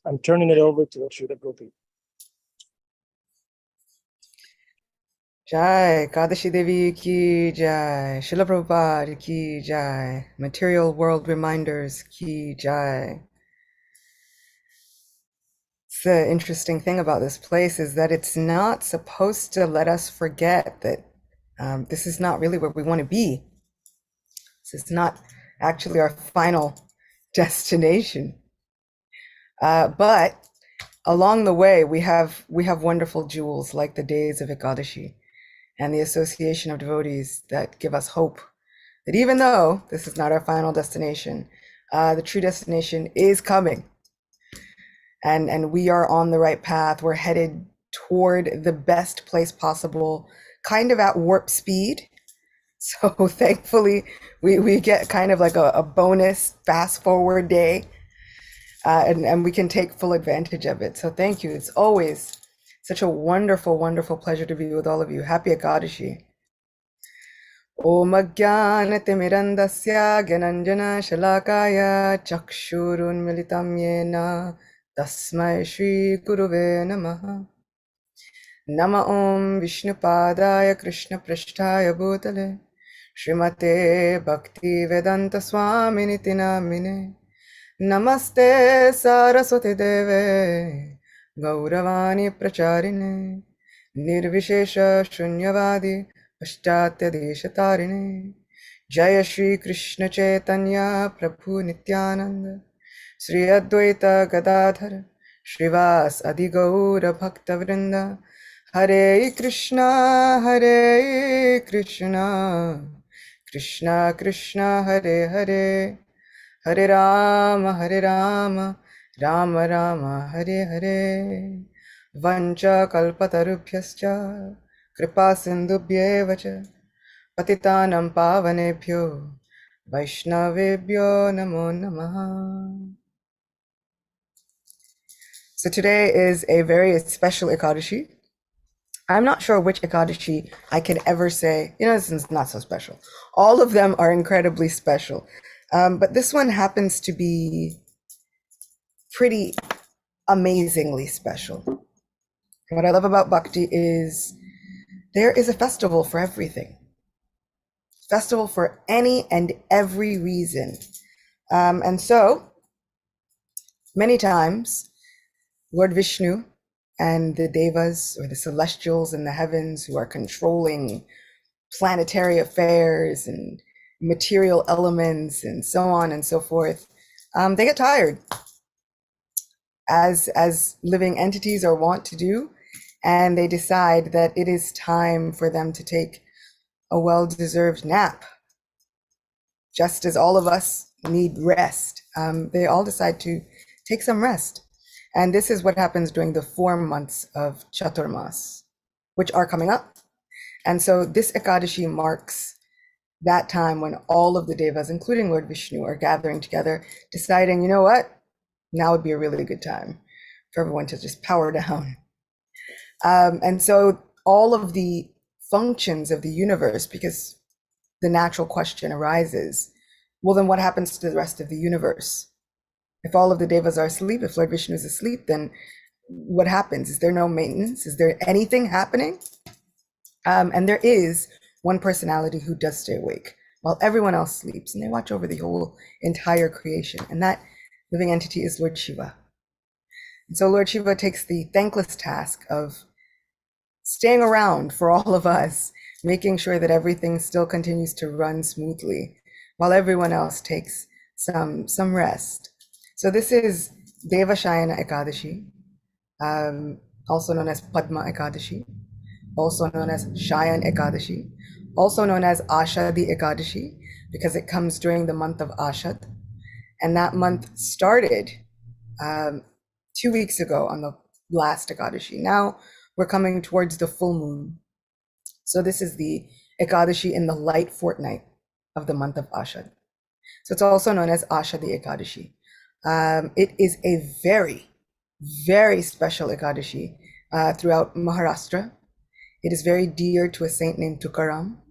I'm turning it over to Acyuta Gopi. Jai, Kadashi Devi ki jai, Srila Prabhupada ki jai, Material World Reminders ki jai. The interesting thing about this place is that it's not supposed to let us forget that this is not really where we want to be. This is not actually our final destination. But along the way, we have wonderful jewels like the days of Ekadashi and the association of devotees that give us hope that even though this is not our final destination, the true destination is coming. And we are on the right path. We're headed toward the best place possible, kind of at warp speed. So thankfully, we get kind of like a bonus fast forward day, and we can take full advantage of it. So thank you. It's always such a wonderful, wonderful pleasure to be with all of you. Happy Ekadashi. Om Ajnanatimirandasya Gyananjana Shalakaya Chakshurun Militam Yena Tasmai Shri Guruve Namaha. Nama Om Vishnupadaya Krishna Prishtaya Bhutale Srimate Bhakti Vedanta Swaminiti Namine Namaste Saraswati Deve Gauravani Pracharine Nirvishesha Shunyavadi Paschatya Deshatarine Jaya Shri Krishna Chaitanya Prabhu Nityananda Sri Advaita Gadadhara Srivas Adi Gaura Bhakta Vrinda Hare Krishna Krishna Krishna Hare Hare Hare Rama Rama Rama Hare Hare Vancha kalpatarubhyascha Kripa sindhubhyeva cha Patitanam pavanebhyo Vaishnavebhyo namo namaha. So today is a very special Ekadashi. I'm not sure which Ekadashi I can ever say, this is not so special. All of them are incredibly special. But this one happens to be pretty amazingly special. What I love about Bhakti is there is a festival for everything. Festival for any and every reason. And so, many times, Lord Vishnu and the Devas, or the celestials in the heavens who are controlling planetary affairs and material elements and so on and so forth, they get tired, as living entities are wont to do, and they decide that it is time for them to take a well-deserved nap. Just as all of us need rest, they all decide to take some rest. And this is what happens during the 4 months of chaturmasya, which are coming up. And so this Ekadashi marks that time when all of the devas, including Lord Vishnu, are gathering together, deciding, you know what, now would be a really good time for everyone to just power down. And so all of the functions of the universe, because the natural question arises, well, then what happens to the rest of the universe? If all of the devas are asleep, if Lord Vishnu is asleep, then what happens? Is there no maintenance? Is there anything happening? And there is one personality who does stay awake while everyone else sleeps, and they watch over the whole entire creation. And that living entity is Lord Shiva. And so Lord Shiva takes the thankless task of staying around for all of us, making sure that everything still continues to run smoothly while everyone else takes some rest. So this is Devashayana Ekadashi, also known as Padma Ekadashi, also known as Shayan Ekadashi, also known as Ashadi Ekadashi, because it comes during the month of Ashad. And that month started 2 weeks ago on the last Ekadashi. Now we're coming towards the full moon. So this is the Ekadashi in the light fortnight of the month of Ashad. So it's also known as Ashadi Ekadashi. It is a very, very special Ekadashi throughout Maharashtra. It is very dear to a saint named Tukaram.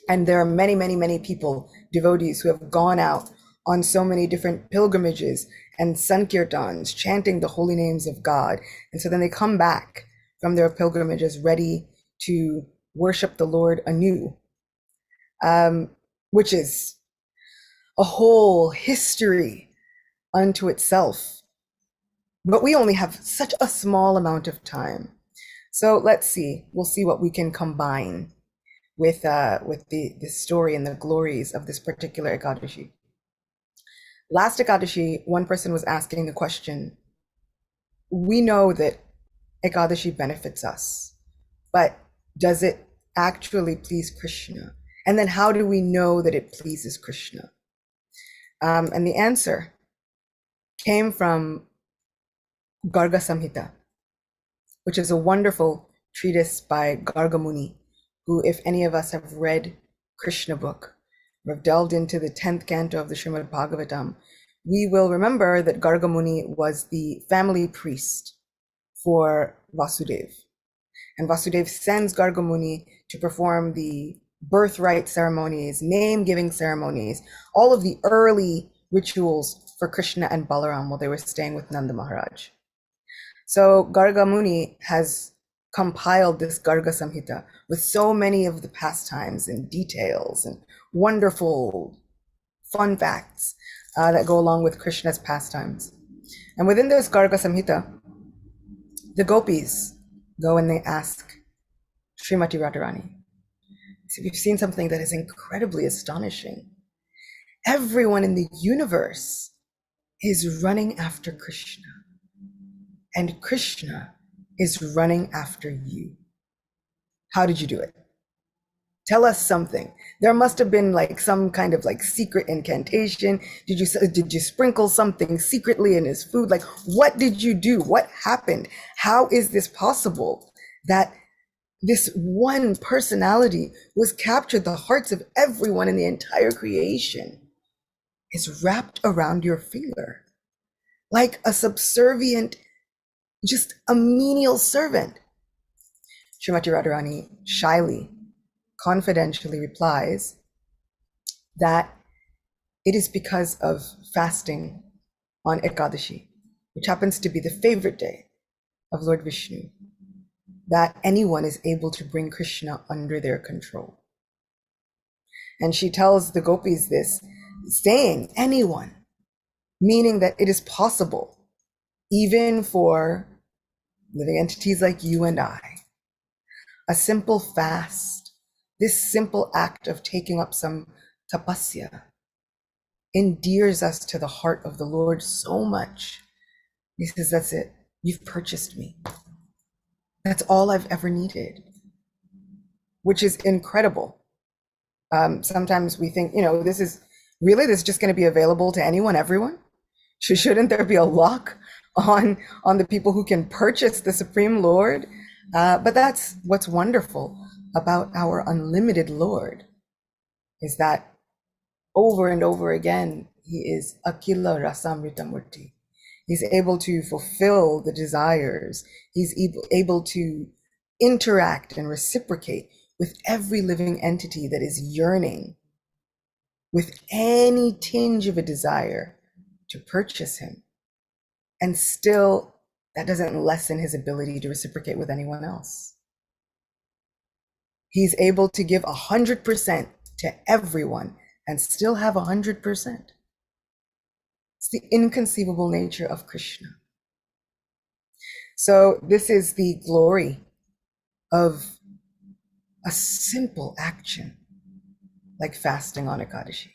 And there are many, many, many people, devotees, who have gone out on so many different pilgrimages and sankirtans, chanting the holy names of God. And so then they come back from their pilgrimages ready to worship the Lord anew, which is a whole history unto itself. But we only have such a small amount of time. So let's see. We'll see what we can combine with the story and the glories of this particular ekadashi. Last ekadashi, one person was asking the question, we know that ekadashi benefits us, but does it actually please Krishna? And then how do we know that it pleases Krishna? And the answer came from Garga Samhita, which is a wonderful treatise by Garga Muni, who, if any of us have read Krishna book, or have delved into the 10th canto of the Srimad Bhagavatam, we will remember that Garga Muni was the family priest for Vasudeva. And Vasudeva sends Garga Muni to perform the birthright ceremonies, name-giving ceremonies, all of the early rituals for Krishna and Balaram while they were staying with Nanda Maharaj. So Garga Muni has compiled this Garga Samhita with so many of the pastimes and details and wonderful fun facts that go along with Krishna's pastimes. And within this Garga Samhita, the gopis go and they ask Srimati Radharani, so we've seen something that is incredibly astonishing. Everyone in the universe is running after Krishna, and Krishna is running after you. How did you do it? Tell us something. There must have been like some kind of like secret incantation. Did you sprinkle something secretly in his food? Like, what did you do? What happened? How is this possible that this one personality was captured the hearts of everyone in the entire creation, is wrapped around your finger like a subservient, just a menial servant? Srimati Radharani shyly, confidentially replies that it is because of fasting on Ekadashi, which happens to be the favorite day of Lord Vishnu, that anyone is able to bring Krishna under their control. And she tells the gopis this, saying anyone, meaning that it is possible, even for living entities like you and I. A simple fast, this simple act of taking up some tapasya, endears us to the heart of the Lord so much. He says, that's it. You've purchased me. That's all I've ever needed, which is incredible. Sometimes we think, this is just going to be available to anyone, everyone? Shouldn't there be a lock on the people who can purchase the Supreme Lord? But that's what's wonderful about our unlimited Lord, is that over and over again, he is Akila Rasamrita Murti. He's able to fulfill the desires. He's able to interact and reciprocate with every living entity that is yearning with any tinge of a desire to purchase him. And still, that doesn't lessen his ability to reciprocate with anyone else. He's able to give 100% to everyone and still have 100%. It's the inconceivable nature of Krishna. So this is the glory of a simple action like fasting on Ekadashi.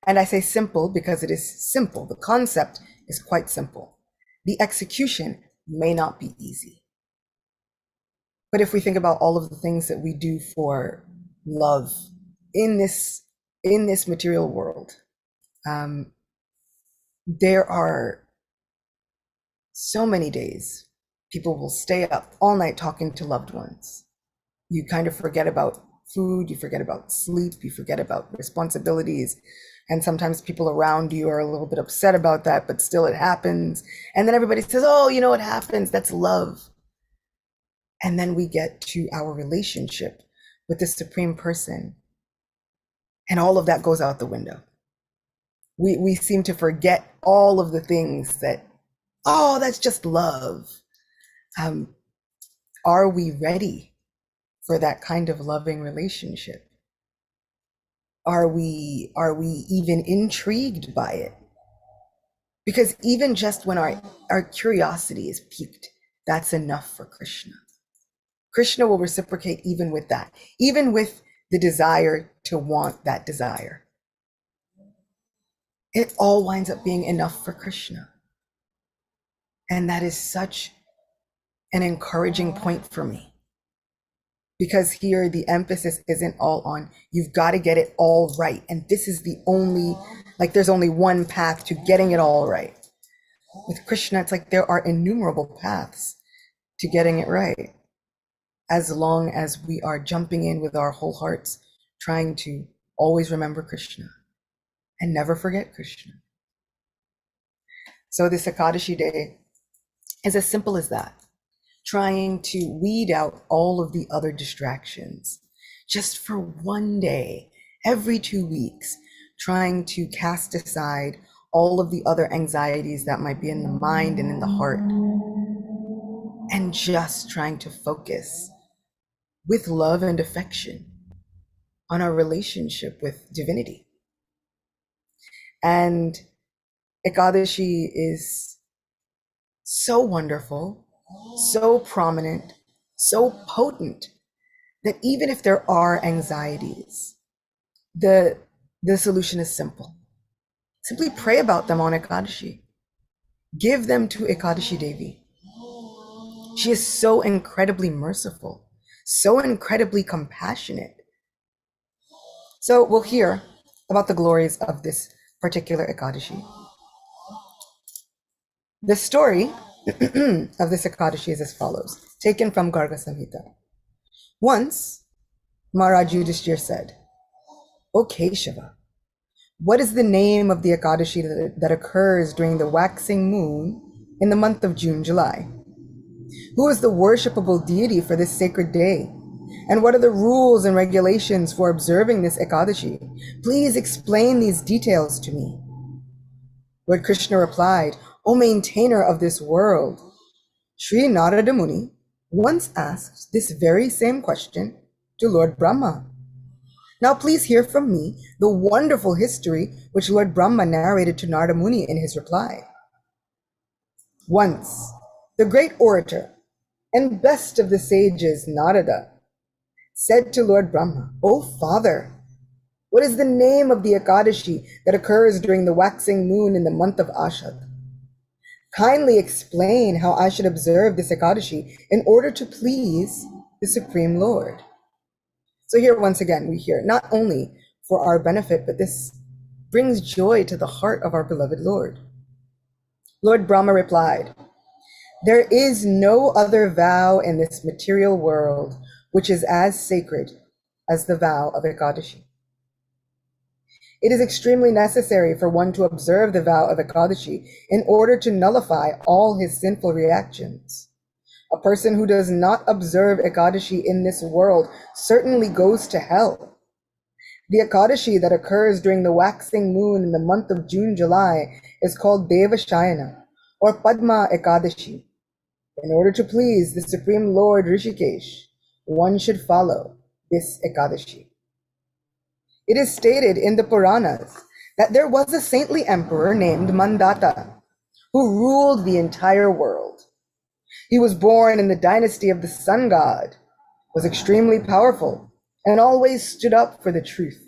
And I say simple because it is simple. The concept is quite simple. The execution may not be easy. But if we think about all of the things that we do for love in this material world, there are so many days people will stay up all night talking to loved ones. You kind of forget about food, you forget about sleep, you forget about responsibilities. And sometimes people around you are a little bit upset about that, but still it happens. And then everybody says, oh, it happens, that's love. And then we get to our relationship with the Supreme Person, and all of that goes out the window. We seem to forget all of the things that, oh, that's just love. Are we ready for that kind of loving relationship? Are we even intrigued by it? Because even just when our curiosity is piqued, that's enough for Krishna. Krishna will reciprocate even with that, even with the desire to want that desire. It all winds up being enough for Krishna. And that is such an encouraging point for me. Because here the emphasis isn't all on, you've got to get it all right. And this is the only, like there's only one path to getting it all right. With Krishna, it's like there are innumerable paths to getting it right. As long as we are jumping in with our whole hearts, trying to always remember Krishna and never forget Krishna. So this Ekadashi day is as simple as that. Trying to weed out all of the other distractions just for one day, every 2 weeks, trying to cast aside all of the other anxieties that might be in the mind and in the heart, and just trying to focus with love and affection on our relationship with divinity. And Ekadashi is so wonderful, so prominent, so potent, that even if there are anxieties, the solution is simple. Simply pray about them on Ekadashi. Give them to Ekadashi Devi. She is so incredibly merciful, so incredibly compassionate. So we'll hear about the glories of this particular Ekadashi. The story of this Ekadashi is as follows, taken from Garga Samhita. Once, Maharaj Yudhishthir said, "O Keshava, what is the name of the Ekadashi that occurs during the waxing moon in the month of June, July? Who is the worshipable deity for this sacred day? And what are the rules and regulations for observing this Ekadashi? Please explain these details to me." Lord Krishna replied, "O maintainer of this world, Sri Narada Muni once asked this very same question to Lord Brahma. Now please hear from me the wonderful history which Lord Brahma narrated to Narada Muni in his reply. Once, the great orator and best of the sages, Narada, said to Lord Brahma, 'O Father, what is the name of the Ekadashi that occurs during the waxing moon in the month of Ashad? Kindly explain how I should observe this Ekadashi in order to please the Supreme Lord.'" So here once again we hear, not only for our benefit, but this brings joy to the heart of our beloved Lord. Lord Brahma replied, "There is no other vow in this material world which is as sacred as the vow of Ekadashi. It is extremely necessary for one to observe the vow of Ekadashi in order to nullify all his sinful reactions. A person who does not observe Ekadashi in this world certainly goes to hell. The Ekadashi that occurs during the waxing moon in the month of June, July is called Devashayana or Padma Ekadashi. In order to please the Supreme Lord Rishikesh, one should follow this Ekadashi. It is stated in the Puranas that there was a saintly emperor named Mandata who ruled the entire world. He was born in the dynasty of the sun god, was extremely powerful, and always stood up for the truth.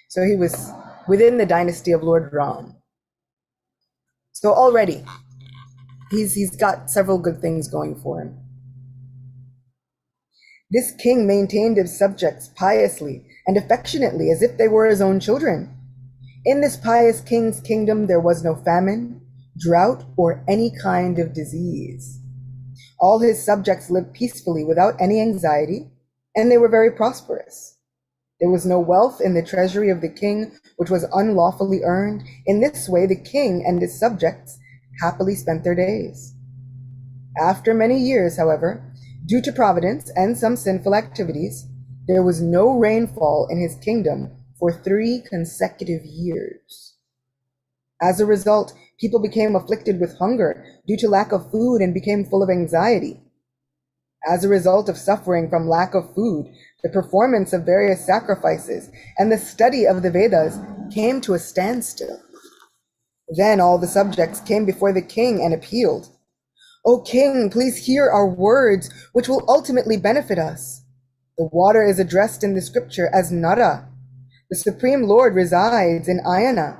So he was within the dynasty of Lord Ram. So already, he's got several good things going for him. This king maintained his subjects piously and affectionately as if they were his own children. In this pious king's kingdom there was no famine, drought, or any kind of disease. All his subjects lived peacefully without any anxiety, and they were very prosperous. There was no wealth in the treasury of the king which was unlawfully earned. In this way the king and his subjects happily spent their days. After many years, however, due to providence and some sinful activities, there was no rainfall in his kingdom for 3 consecutive years. As a result, people became afflicted with hunger due to lack of food and became full of anxiety. As a result of suffering from lack of food, the performance of various sacrifices and the study of the Vedas came to a standstill. Then all the subjects came before the king and appealed, "O king, please hear our words, which will ultimately benefit us. The water is addressed in the scripture as Nara. The Supreme Lord resides in Ayana.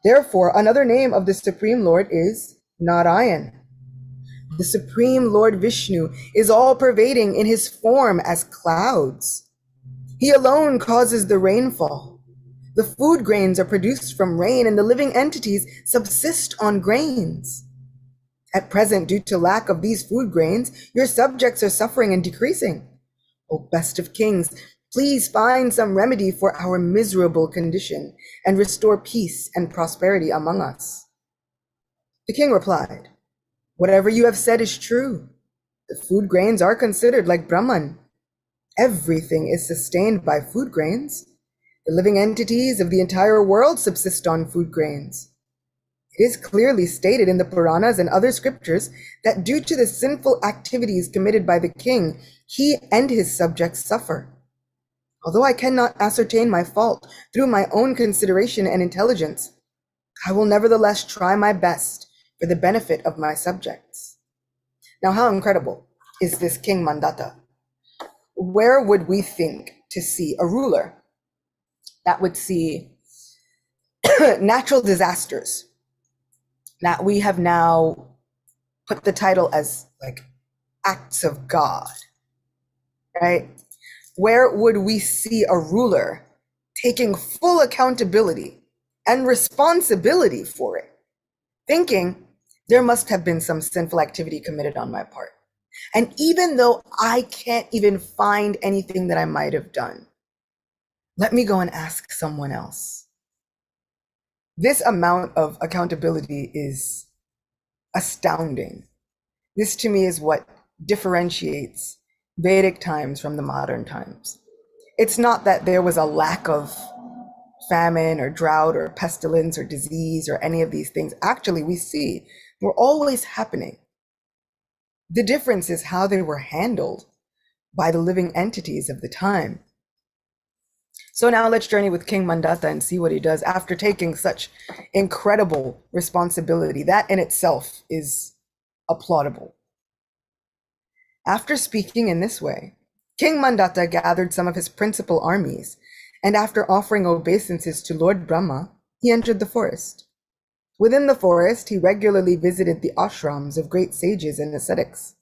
Therefore, another name of the Supreme Lord is Narayan. The Supreme Lord Vishnu is all-pervading in his form as clouds. He alone causes the rainfall. The food grains are produced from rain, and the living entities subsist on grains. At present, due to lack of these food grains, your subjects are suffering and decreasing. O best of kings, please find some remedy for our miserable condition and restore peace and prosperity among us." The king replied, "Whatever you have said is true. The food grains are considered like Brahman. Everything is sustained by food grains. The living entities of the entire world subsist on food grains. It is clearly stated in the Puranas and other scriptures that due to the sinful activities committed by the king, he and his subjects suffer. Although I cannot ascertain my fault through my own consideration and intelligence, I will nevertheless try my best for the benefit of my subjects." Now, how incredible is this King Mandata? Where would we think to see a ruler that would see natural disasters that we have now put the title as like acts of God, right? Where would we see a ruler taking full accountability and responsibility for it, thinking there must have been some sinful activity committed on my part? And even though I can't even find anything that I might have done, let me go and ask someone else. This amount of accountability is astounding. This to me is what differentiates Vedic times from the modern times. It's not that there was a lack of famine or drought or pestilence or disease or any of these things. Actually, we see were always happening. The difference is how they were handled by the living entities of the time. So now let's journey with King Mandata and see what he does after taking such incredible responsibility. That in itself is applaudable. After speaking in this way, King Mandata gathered some of his principal armies, and after offering obeisances to Lord Brahma, he entered the forest. Within the forest, he regularly visited the ashrams of great sages and ascetics.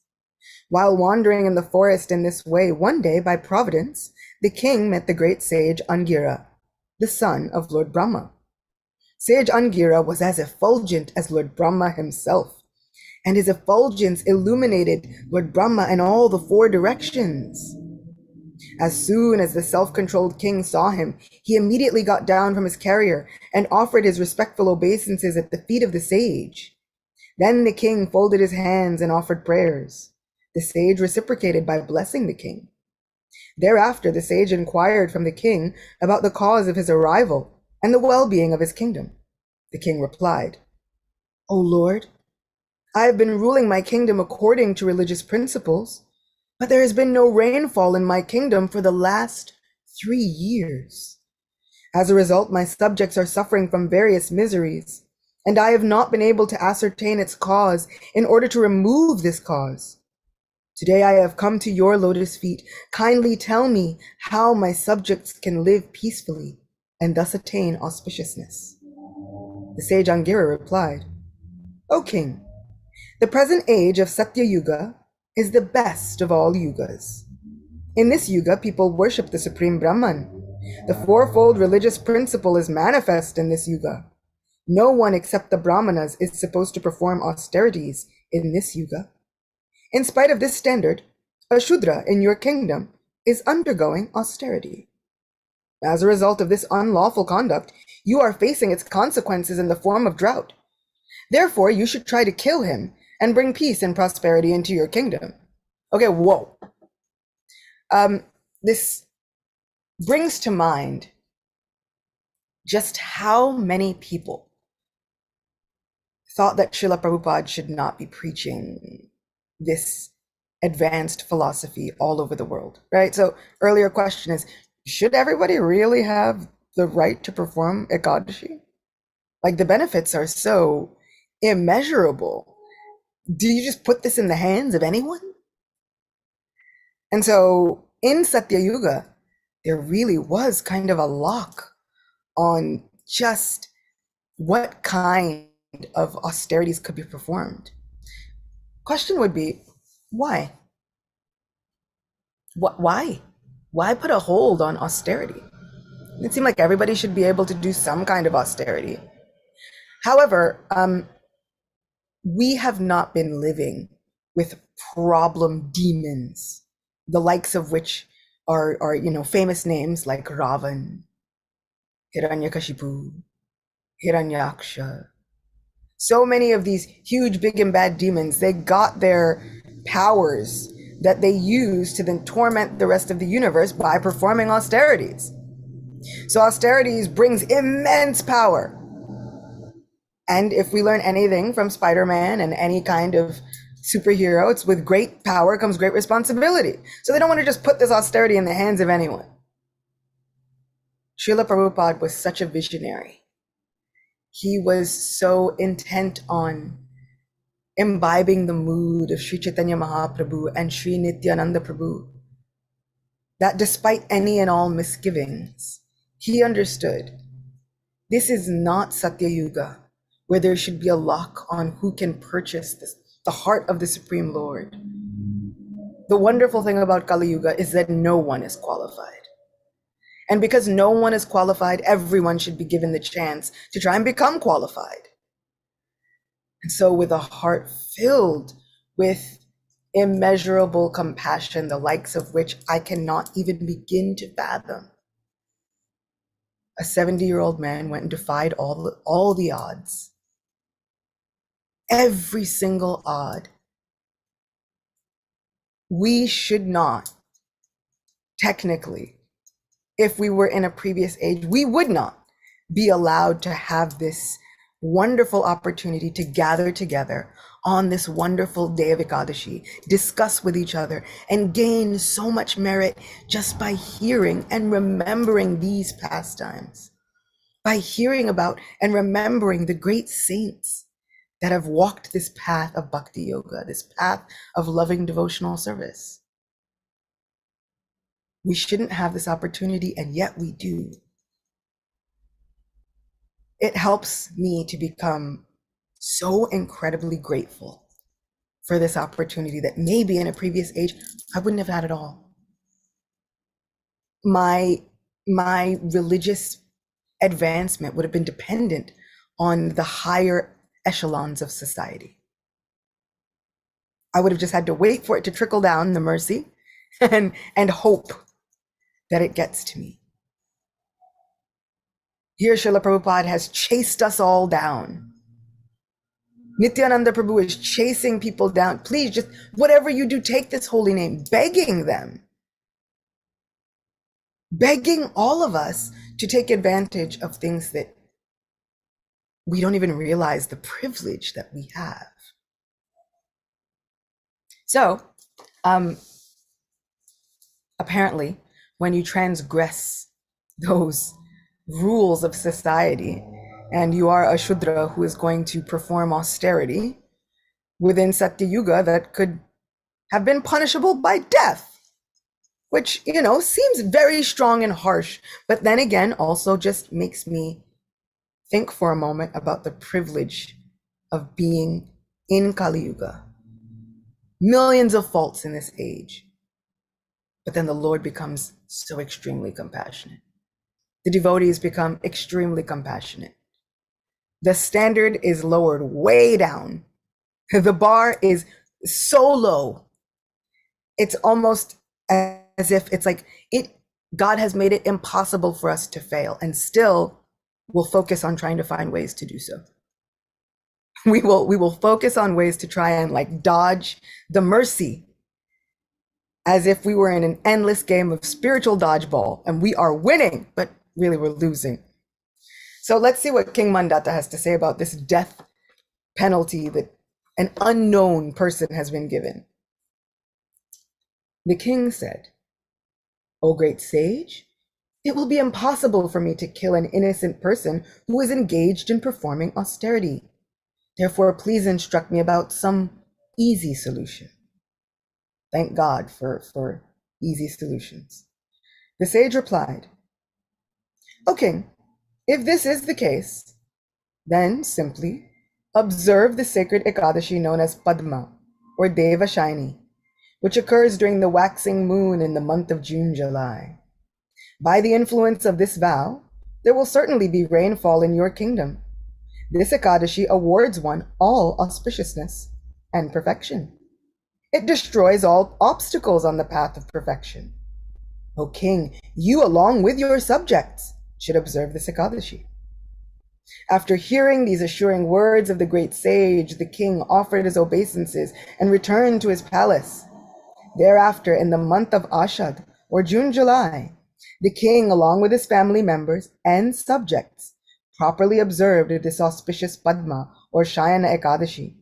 While wandering in the forest in this way, one day, by providence, the king met the great sage Angira, the son of Lord Brahma. Sage Angira was as effulgent as Lord Brahma himself, and his effulgence illuminated Lord Brahma in all the four directions. As soon as the self-controlled king saw him, he immediately got down from his carrier and offered his respectful obeisances at the feet of the sage. Then the king folded his hands and offered prayers. The sage reciprocated by blessing the king. Thereafter, the sage inquired from the king about the cause of his arrival and the well-being of his kingdom. The king replied, "O Lord, I have been ruling my kingdom according to religious principles, but there has been no rainfall in my kingdom for the last 3 years. As a result, my subjects are suffering from various miseries, and I have not been able to ascertain its cause in order to remove this cause. Today I have come to your lotus feet. Kindly tell me how my subjects can live peacefully and thus attain auspiciousness." The sage Angira replied, "O king, the present age of Satya Yuga is the best of all yugas. In this yuga, people worship the Supreme Brahman. The fourfold religious principle is manifest in this yuga. No one except the Brahmanas is supposed to perform austerities in this yuga. In spite of this standard, a Shudra in your kingdom is undergoing austerity. As a result of this unlawful conduct, you are facing its consequences in the form of drought. Therefore, you should try to kill him and bring peace and prosperity into your kingdom." Okay, whoa. This brings to mind just how many people thought that Srila Prabhupada should not be preaching this advanced philosophy all over the world, right? So earlier question is, should everybody really have the right to perform ekadashi? Like, the benefits are so immeasurable. Do you just put this in the hands of anyone? And so in Satya Yuga, there really was kind of a lock on just what kind of austerities could be performed. Question would be, why? Why? Why put a hold on austerity? It seemed like everybody should be able to do some kind of austerity. However, we have not been living with problem demons, the likes of which are famous names like Ravan, Hiranyakashipu, Hiranyaksha. So many of these huge, big and bad demons, they got their powers that they use to then torment the rest of the universe by performing austerities. So austerities brings immense power. And if we learn anything from Spider-Man and any kind of superhero, it's with great power comes great responsibility. So they don't want to just put this austerity in the hands of anyone. Srila Prabhupada was such a visionary. He was so intent on imbibing the mood of Sri Chaitanya Mahaprabhu and Sri Nityananda Prabhu, that despite any and all misgivings, he understood this is not Satya Yuga, where there should be a lock on who can purchase this, the heart of the Supreme Lord. The wonderful thing about Kali Yuga is that no one is qualified. And because no one is qualified, everyone should be given the chance to try and become qualified. And so with a heart filled with immeasurable compassion, the likes of which I cannot even begin to fathom, a 70-year-old man went and defied all the odds. Every single odd. We should not, technically, if we were in a previous age, we would not be allowed to have this wonderful opportunity to gather together on this wonderful day of Ekadashi, discuss with each other, and gain so much merit just by hearing and remembering these pastimes, by hearing about and remembering the great saints that have walked this path of bhakti yoga, this path of loving devotional service. We shouldn't have this opportunity, and yet we do. It helps me to become so incredibly grateful for this opportunity that maybe in a previous age, I wouldn't have had at all. My religious advancement would have been dependent on the higher echelons of society. I would have just had to wait for it to trickle down, the mercy, and hope that it gets to me. Here, Srila Prabhupada has chased us all down. Nityananda Prabhu is chasing people down. Please, just whatever you do, take this holy name, begging them, begging all of us to take advantage of things that we don't even realize the privilege that we have. So, apparently, when you transgress those rules of society, and you are a Shudra who is going to perform austerity within Satya Yuga, that could have been punishable by death, which, seems very strong and harsh, but then again, also just makes me think for a moment about the privilege of being in Kali Yuga. Millions of faults in this age, but then the Lord becomes so extremely compassionate. The devotees become extremely compassionate. The standard is lowered way down. The bar is so low. It's almost as if it's like God has made it impossible for us to fail, and still we'll focus on trying to find ways to do so. We will focus on ways to try and dodge the mercy, as if we were in an endless game of spiritual dodgeball and we are winning, but really we're losing. So let's see what King Mandata has to say about this death penalty that an unknown person has been given. The king said, "O great sage, it will be impossible for me to kill an innocent person who is engaged in performing austerity. Therefore, please instruct me about some easy solution." Thank God for easy solutions. The sage replied, "O king, if this is the case, then simply observe the sacred ekadashi known as Padma or Devashini, which occurs during the waxing moon in the month of June-July. By the influence of this vow, there will certainly be rainfall in your kingdom. This ekadashi awards one all auspiciousness and perfection. It destroys all obstacles on the path of perfection. O king, you along with your subjects should observe this ekadashi." After hearing these assuring words of the great sage, the king offered his obeisances and returned to his palace. Thereafter, in the month of Ashad, or June-July, the king, along with his family members and subjects, properly observed this auspicious Padma or Shayana Ekadashi.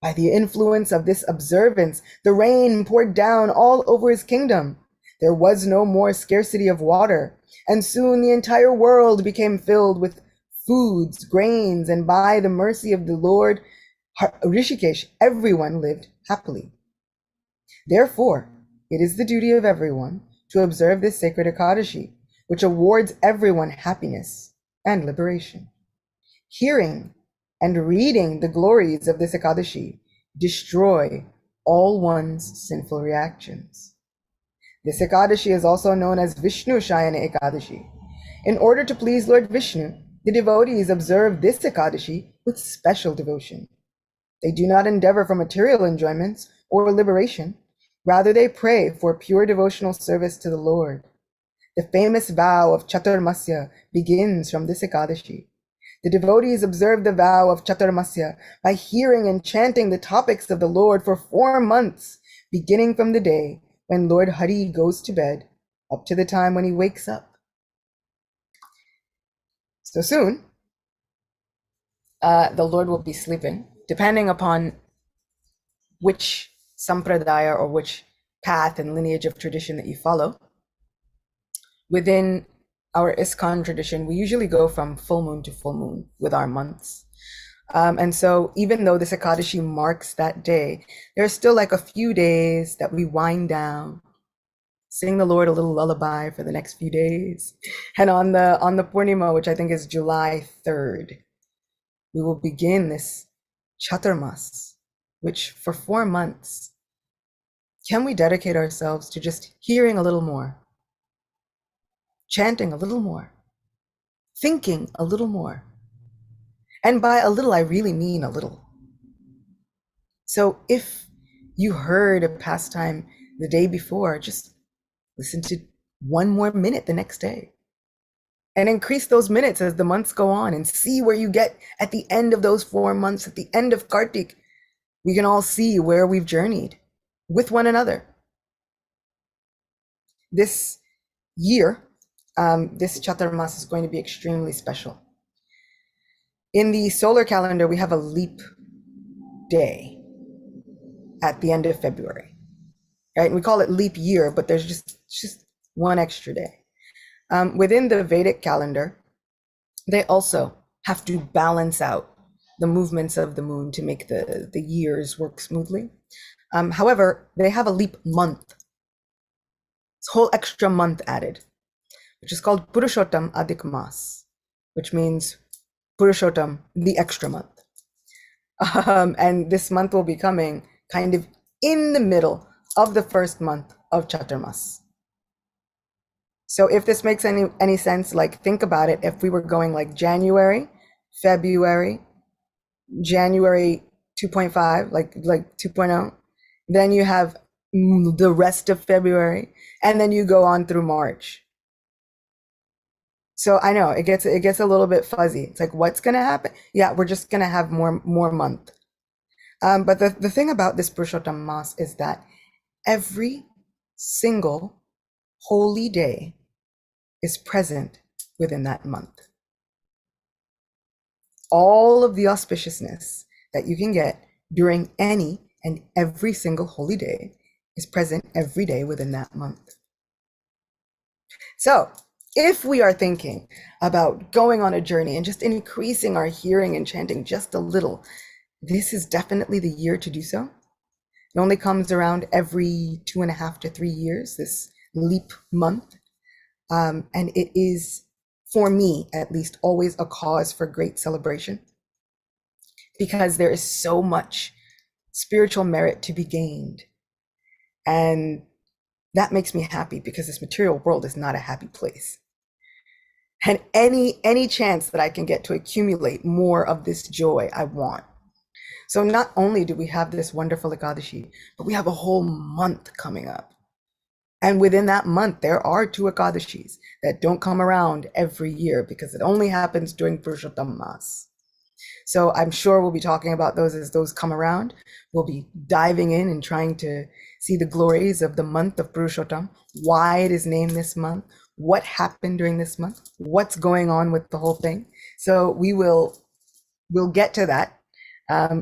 By the influence of this observance, the rain poured down all over his kingdom. There was no more scarcity of water, and soon the entire world became filled with foods, grains, and by the mercy of the Lord Rishikesh, everyone lived happily. Therefore, it is the duty of everyone to observe this sacred ekadashi, which awards everyone happiness and liberation. Hearing and reading the glories of this ekadashi destroy all one's sinful reactions. This ekadashi is also known as Vishnu Shayana Ekadashi. In order to please Lord Vishnu, the devotees observe this ekadashi with special devotion. They do not endeavor for material enjoyments or liberation. Rather, they pray for pure devotional service to the Lord. The famous vow of chaturmasya begins from this ekadashi. The devotees observe the vow of chaturmasya by hearing and chanting the topics of the Lord for 4 months, beginning from the day when Lord Hari goes to bed up to the time when he wakes up. So soon, the Lord will be sleeping, depending upon which sampradaya or which path and lineage of tradition that you follow. Within our ISKCON tradition, we usually go from full moon to full moon with our months. And so even though this ekadashi marks that day, there's still like a few days that we wind down, sing the Lord a little lullaby for the next few days. And on the Purnima, which I think is July 3rd, we will begin this chaturmasya, which for 4 months, can we dedicate ourselves to just hearing a little more, chanting a little more, thinking a little more? And by a little, I really mean a little. So if you heard a pastime the day before, just listen to 1 more minute the next day. And increase those minutes as the months go on and see where you get at the end of those 4 months, at the end of Kartik. We can all see where we've journeyed with one another. This year, this Chaturmasya is going to be extremely special. In the solar calendar, we have a leap day at the end of February, right? And we call it leap year, but there's just one extra day. Within the Vedic calendar, they also have to balance out the movements of the moon to make the years work smoothly. However, they have a leap month. It's a whole extra month added, which is called Purushottama Adhik Mas, which means Purushottam, the extra month. And this month will be coming kind of in the middle of the first month of Chaturmasya. So if this makes any sense, like think about it. If we were going like January, February, January 2.5, like 2.0, then you have the rest of February, and then you go on through March. So I know it gets a little bit fuzzy. It's like, what's gonna happen? Yeah, we're just gonna have more month. But the thing about this Purushottama Mas is that every single holy day is present within that month. All of the auspiciousness that you can get during any and every single holy day is present every day within that month. So if we are thinking about going on a journey and just increasing our hearing and chanting just a little, this is definitely the year to do so. It only comes around every 2.5 to 3 years, this leap month. And it is, for me at least, always a cause for great celebration, because there is so much spiritual merit to be gained. And that makes me happy, because this material world is not a happy place. And any chance that I can get to accumulate more of this joy, I want. So not only do we have this wonderful ekadashi, but we have a whole month coming up. And within that month, there are 2 ekadashis that don't come around every year, because it only happens during Purushottama. So I'm sure we'll be talking about those as those come around. We'll be diving in and trying to see the glories of the month of Purushottama, why it is named this month, what happened during this month, what's going on with the whole thing. So we'll get to that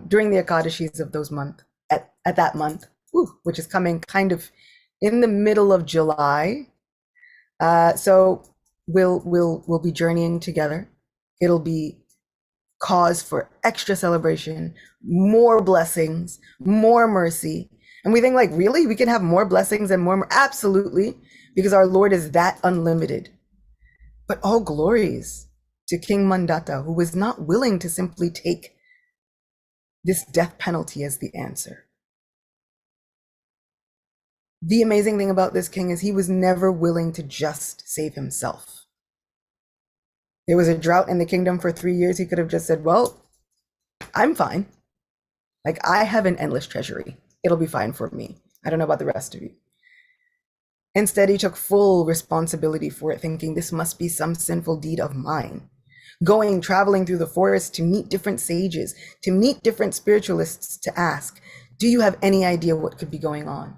during the ekadashis of those month at that month, which is coming kind of in the middle of July. So we'll be journeying together. It'll be cause for extra celebration, more blessings, more mercy. And we think, like, really, we can have more blessings and more? Absolutely, because our Lord is that unlimited. But all glories to King Mandata, who was not willing to simply take this death penalty as the answer. The amazing thing about this king is he was never willing to just save himself. There was a drought in the kingdom for 3 years. He could have just said, well, I'm fine. Like, I have an endless treasury. It'll be fine for me. I don't know about the rest of you. Instead, he took full responsibility for it, thinking this must be some sinful deed of mine. Traveling through the forest to meet different sages, to meet different spiritualists, to ask, do you have any idea what could be going on?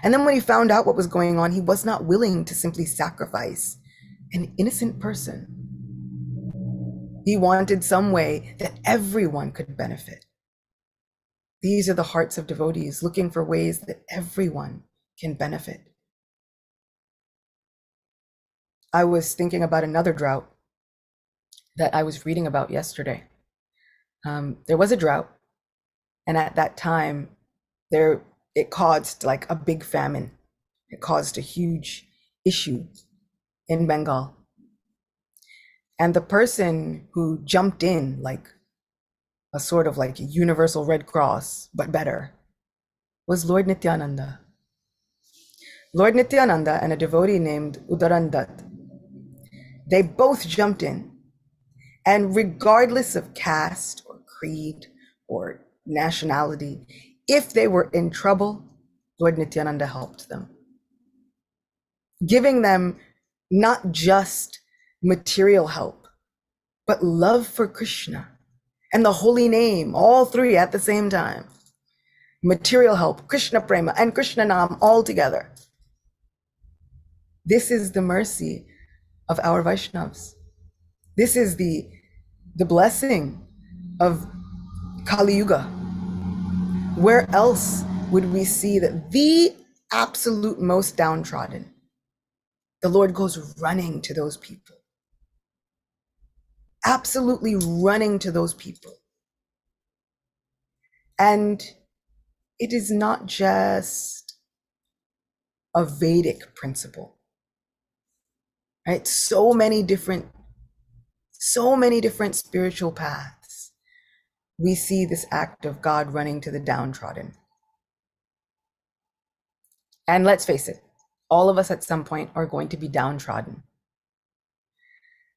And then when he found out what was going on, he was not willing to simply sacrifice an innocent person. He wanted some way that everyone could benefit. These are the hearts of devotees, looking for ways that everyone can benefit. I was thinking about another drought that I was reading about yesterday. There was a drought, and at that time, it caused like a big famine. It caused a huge issue in Bengal. And the person who jumped in, like a sort of like a universal Red Cross, but better, was Lord Nityananda. Lord Nityananda and a devotee named Udarandat, they both jumped in. And regardless of caste or creed or nationality, if they were in trouble, Lord Nityananda helped them, giving them not just material help, but love for Krishna and the holy name, all three at the same time. Material help, Krishna Prema, and Krishna Nam all together. This is the mercy of our Vaishnavas. This is the blessing of Kali Yuga. Where else would we see that the absolute most downtrodden, the Lord goes running to those people, absolutely running to those people. And it is not just a Vedic principle, right? So many different spiritual paths. We see this act of God running to the downtrodden. And let's face it, all of us at some point are going to be downtrodden.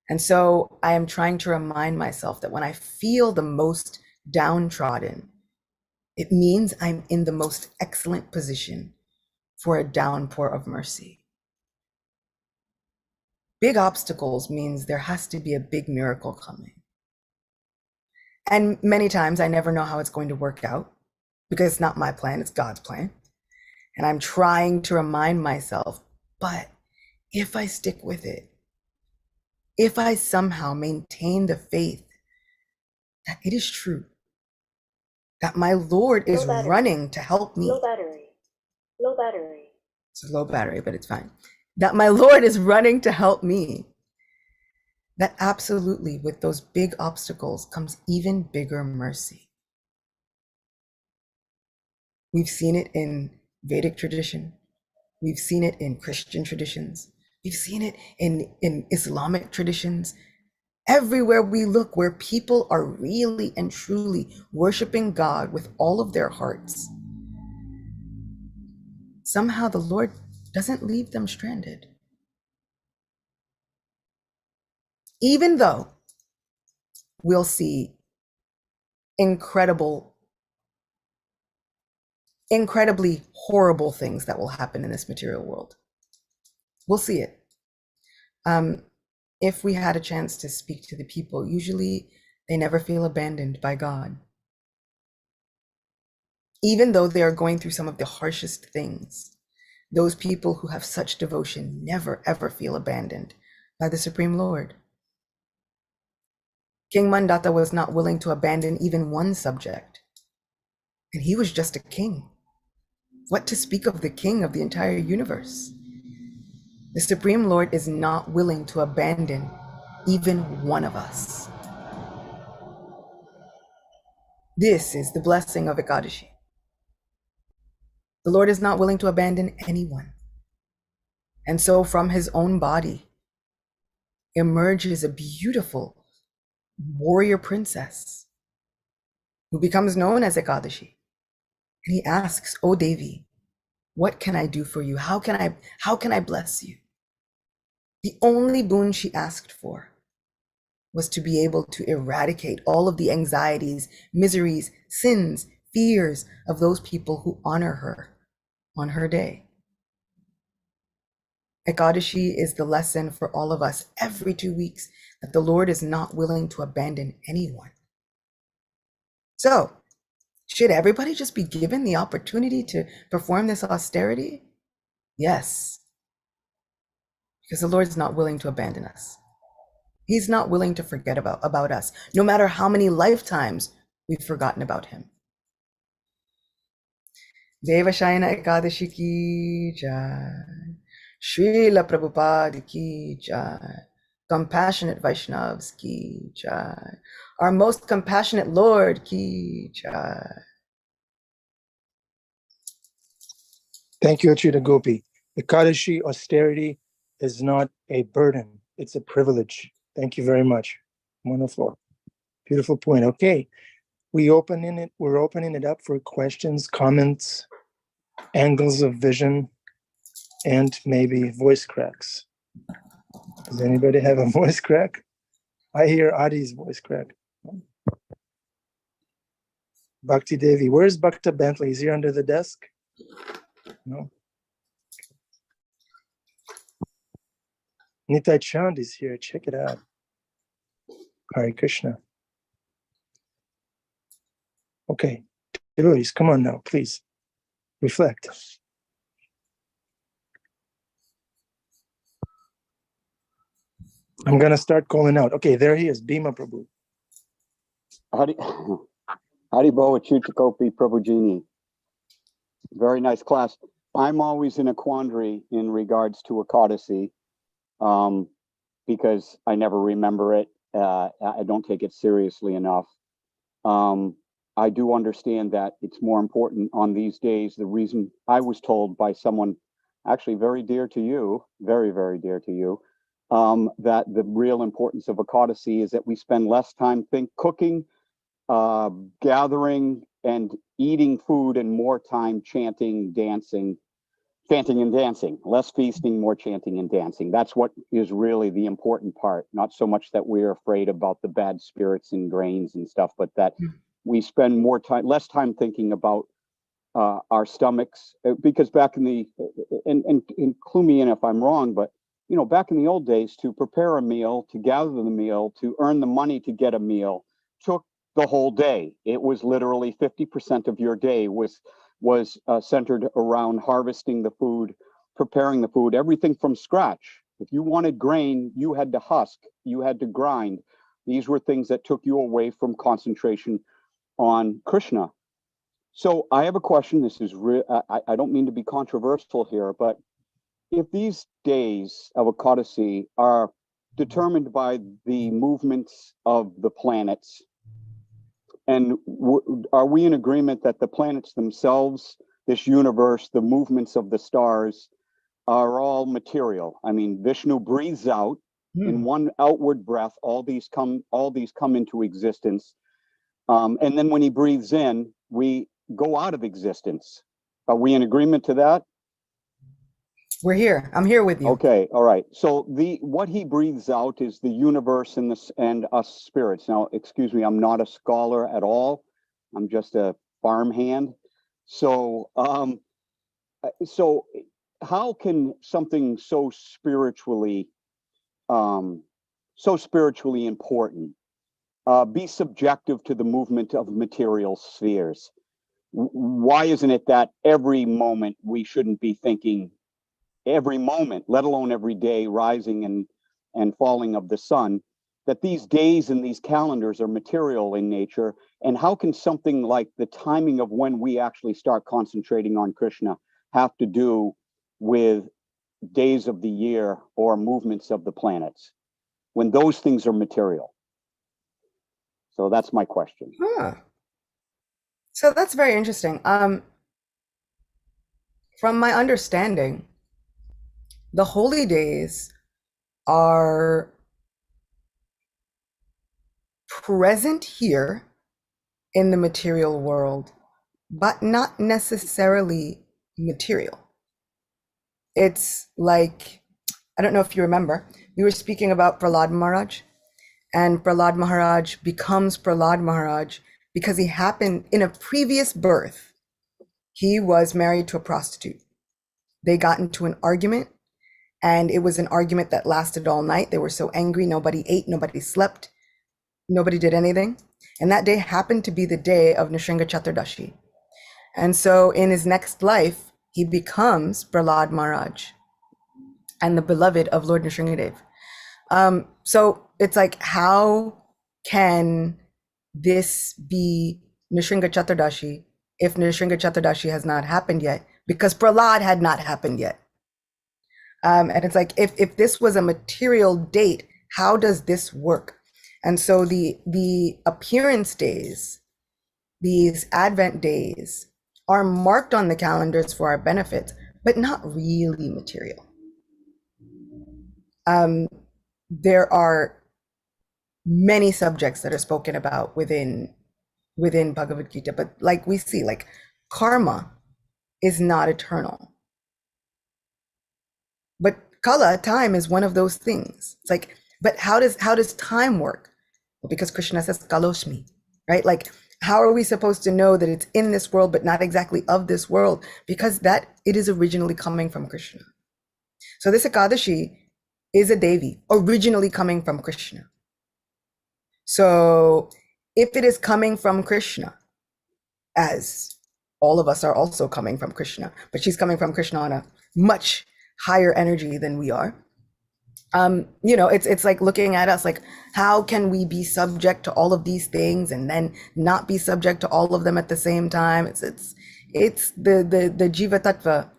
And so I am trying to remind myself that when I feel the most downtrodden, it means I'm in the most excellent position for a downpour of mercy. Big obstacles means there has to be a big miracle coming. And many times I never know how it's going to work out, because it's not my plan, it's God's plan. And I'm trying to remind myself, but if I stick with it, if I somehow maintain the faith that it is true, that my Lord is Low battery. running to help me. Low battery. Low battery. It's a low battery, but it's fine. That my Lord is running to help me. That absolutely, with those big obstacles comes even bigger mercy. We've seen it in Vedic tradition. We've seen it in Christian traditions. We've seen it in Islamic traditions. Everywhere we look, where people are really and truly worshiping God with all of their hearts, somehow the Lord doesn't leave them stranded. Even though we'll see incredibly horrible things that will happen in this material world. We'll see it. If we had a chance to speak to the people, usually they never feel abandoned by God. Even though they are going through some of the harshest things, those people who have such devotion never ever feel abandoned by the Supreme Lord. King Mandata was not willing to abandon even one subject, and he was just a king. What to speak of the king of the entire universe? The Supreme Lord is not willing to abandon even one of us. This is the blessing of ekadashi. The Lord is not willing to abandon anyone. And so from his own body emerges a beautiful warrior princess who becomes known as Ekadashi. And he asks, "Oh Devi, what can I do for you? How can I bless you?" The only boon she asked for was to be able to eradicate all of the anxieties, miseries, sins, fears of those people who honor her on her day. Ekadashi is the lesson for all of us every 2 weeks that the Lord is not willing to abandon anyone. So, should everybody just be given the opportunity to perform this austerity? Yes, because the Lord is not willing to abandon us. He's not willing to forget about us, no matter how many lifetimes we've forgotten about him. Devashayana Ekadashi ki jai. Srila Prabhupada ki jai. Compassionate Vaishnavas ki jai. Our most compassionate Lord ki jai. Thank you, Acyuta Gopi. Ekadashi austerity is not a burden. It's a privilege. Thank you very much. Wonderful. Beautiful point. Okay. We're opening it up for questions, comments, angles of vision, and maybe voice cracks. Does anybody have a voice crack? I hear Adi's voice crack. Bhakti Devi. Where's Bhakta Bentley? Is he under the desk? No. Nitai Chand is here. Check it out. Hare Krishna. Okay. Devotees, come on now, please. Reflect. I'm going to start calling out. Okay, there he is. Bhima Prabhu. Hari Bo Acyuta Gopi Prabhujini. Very nice class. I'm always in a quandary in regards to ekadashi, because I never remember it. I don't take it seriously enough. I do understand that it's more important on these days. The reason I was told by someone actually very dear to you, very, very dear to you, that the real importance of ekadashi is that we spend less time cooking, gathering and eating food, and more time chanting, dancing, and dancing. Less feasting, more chanting and dancing. That's what is really the important part. Not so much that we're afraid about the bad spirits and grains and stuff, but that we spend less time thinking about our stomachs. Because back in the, and clue me in if I'm wrong, but back in the old days, to prepare a meal, to gather the meal, to earn the money to get a meal, took the whole day. It was literally 50% of your day was centered around harvesting the food, preparing the food, everything from scratch. If you wanted grain, you had to husk, you had to grind. These were things that took you away from concentration on Krishna. So I have a question. This is I don't mean to be controversial here, but if these days of ekadashi are determined by the movements of the planets, and are we in agreement that the planets themselves, this universe, the movements of the stars, are all material? I mean, Vishnu breathes out in one outward breath. All these come into existence, and then when he breathes in, we go out of existence. Are we in agreement to that? We're here. I'm here with you. Okay, all right. So what he breathes out is the universe and us spirits. Now, excuse me, I'm not a scholar at all. I'm just a farmhand. So, so how can something so spiritually important be subjective to the movement of material spheres? Why isn't it that every moment we shouldn't be thinking, every moment, let alone every day, rising and falling of the sun, that these days and these calendars are material in nature? And how can something like the timing of when we actually start concentrating on Krishna have to do with days of the year or movements of the planets, when those things are material? So that's my question. Huh. So that's very interesting. From my understanding, the holy days are present here in the material world, but not necessarily material. It's like, I don't know if you remember, we were speaking about Prahlad Maharaj, and Prahlad Maharaj becomes Prahlad Maharaj because he happened in a previous birth. He was married to a prostitute. They got into an argument, and it was an argument that lasted all night. They were so angry. Nobody ate, nobody slept, nobody did anything. And that day happened to be the day of Nrsimha Chaturdashi. And so in his next life, he becomes Prahlad Maharaj and the beloved of Lord Nrsimhadev. So it's like, how can this be Nrsimha Chaturdashi if Nrsimha Chaturdashi has not happened yet? Because Prahlad had not happened yet. And it's like, if this was a material date, how does this work? And so the appearance days, these Advent days, are marked on the calendars for our benefit, but not really material. There are many subjects that are spoken about within Bhagavad Gita, but like we see, like karma is not eternal. But kala, time, is one of those things. It's like, but how does time work? Well, because Krishna says kaloshmi, right? Like, how are we supposed to know that it's in this world but not exactly of this world? Because that it is originally coming from Krishna. So this ekadashi is a Devi, originally coming from Krishna. So if it is coming from Krishna, as all of us are also coming from Krishna, but she's coming from Krishna on a much higher energy than we are. It's like looking at us like, how can we be subject to all of these things and then not be subject to all of them at the same time? It's the Jiva Tattva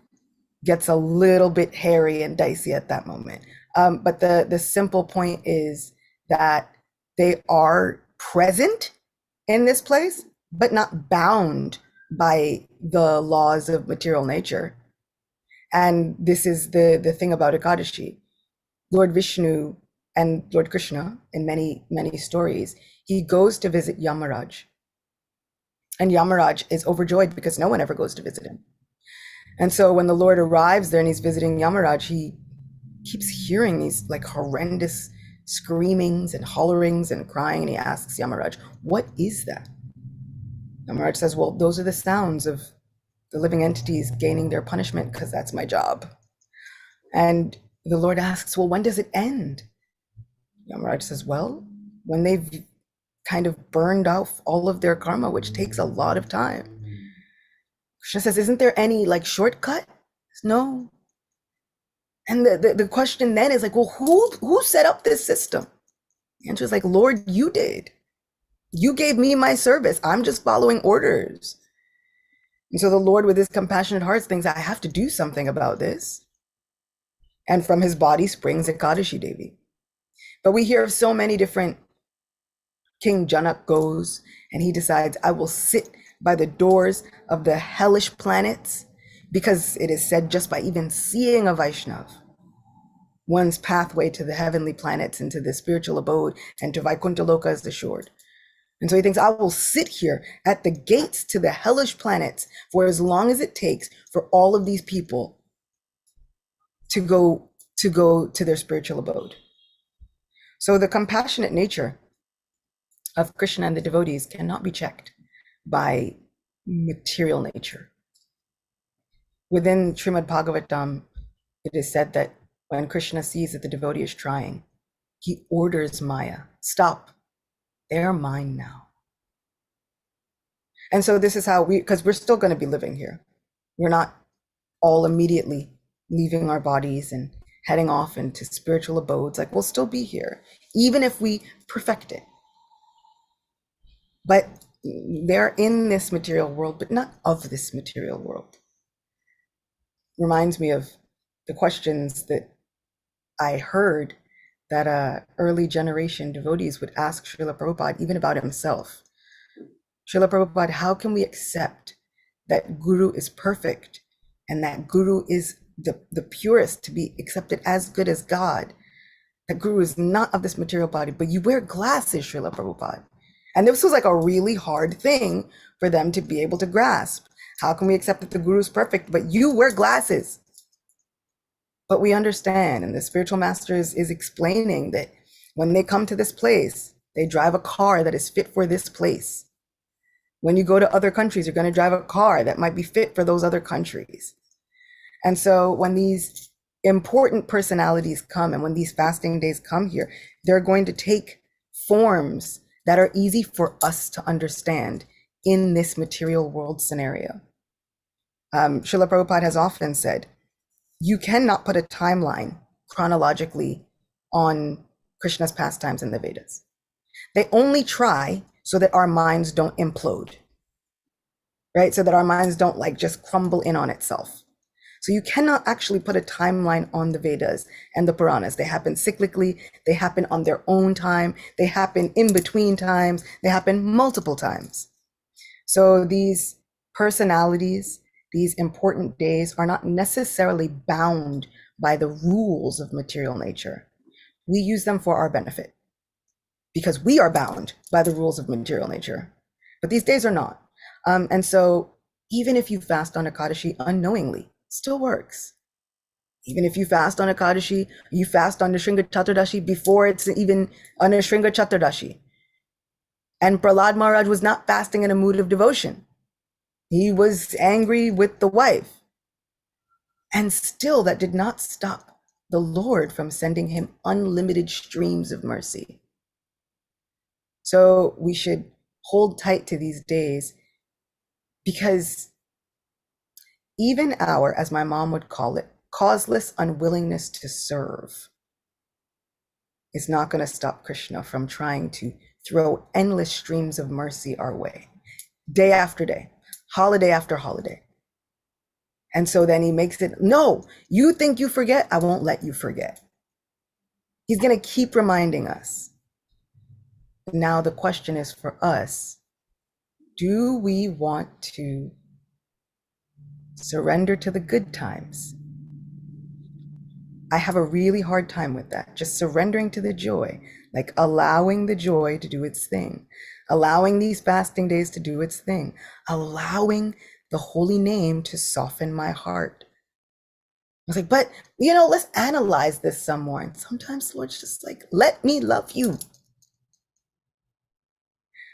gets a little bit hairy and dicey at that moment. But the simple point is that they are present in this place, but not bound by the laws of material nature. And this is the thing about Ekadashi. Lord Vishnu and Lord Krishna, in many, many stories, he goes to visit Yamaraj. And Yamaraj is overjoyed because no one ever goes to visit him. And so when the Lord arrives there and he's visiting Yamaraj, he keeps hearing these like horrendous screamings and hollerings and crying. And he asks Yamaraj, what is that? Yamaraj says, well, those are the sounds of the living entities gaining their punishment, because that's my job. And the Lord asks, well, when does it end? Yamaraj says, well, when they've kind of burned off all of their karma, which takes a lot of time. Krishna says, isn't there any like shortcut? No. And the question then is like, well, who set up this system? The answer is like, Lord, you did. You gave me my service. I'm just following orders. And so the Lord, with his compassionate heart, thinks, I have to do something about this. And from his body springs Ekadashi Devi. But we hear of so many different. King Janak goes and he decides, I will sit by the doors of the hellish planets, because it is said just by even seeing a Vaishnav, one's pathway to the heavenly planets and to the spiritual abode and to Vaikuntha Loka is assured. And so he thinks, I will sit here at the gates to the hellish planets for as long as it takes for all of these people to go to their spiritual abode. So the compassionate nature of Krishna and the devotees cannot be checked by material nature. Within Srimad Bhagavatam, it is said that when Krishna sees that the devotee is trying, he orders Maya, stop, they're mine now. And so this is how because we're still going to be living here. We're not all immediately leaving our bodies and heading off into spiritual abodes. Like, we'll still be here, even if we perfect it. But they're in this material world, but not of this material world. Reminds me of the questions that I heard that early generation devotees would ask Srila Prabhupada, even about himself. Srila Prabhupada, how can we accept that Guru is perfect and that Guru is the purest to be accepted as good as God? That Guru is not of this material body, but you wear glasses, Srila Prabhupada. And this was like a really hard thing for them to be able to grasp. How can we accept that the Guru is perfect, but you wear glasses? But we understand, and the spiritual master is explaining that when they come to this place, they drive a car that is fit for this place. When you go to other countries, you're going to drive a car that might be fit for those other countries. And so when these important personalities come and when these fasting days come here, they're going to take forms that are easy for us to understand in this material world scenario. Srila Prabhupada has often said, you cannot put a timeline chronologically on Krishna's pastimes in the Vedas. They only try so that our minds don't implode, right? So that our minds don't like just crumble in on itself. So you cannot actually put a timeline on the Vedas and the Puranas. They happen cyclically, they happen on their own time, they happen in between times, they happen multiple times. So these personalities, these important days are not necessarily bound by the rules of material nature. We use them for our benefit because we are bound by the rules of material nature, but these days are not. And so even if you fast on Ekadashi unknowingly, still works. Even if you fast on Ekadashi, you fast on the Shringa Chaturdashi before it's even on the Shringa Chaturdashi. And Prahlad Maharaj was not fasting in a mood of devotion. He was angry with the wife. And still that did not stop the Lord from sending him unlimited streams of mercy. So we should hold tight to these days, because even our, as my mom would call it, causeless unwillingness to serve is not going to stop Krishna from trying to throw endless streams of mercy our way, day after day, holiday after holiday. And so then he makes it, no, you think you forget, I won't let you forget. He's going to keep reminding us. Now the question is for us, do we want to surrender to the good times? I have a really hard time with that, just surrendering to the joy, like allowing the joy to do its thing, allowing these fasting days to do its thing, allowing the holy name to soften my heart. I was like, but let's analyze this some more. And sometimes the Lord's just like, let me love you.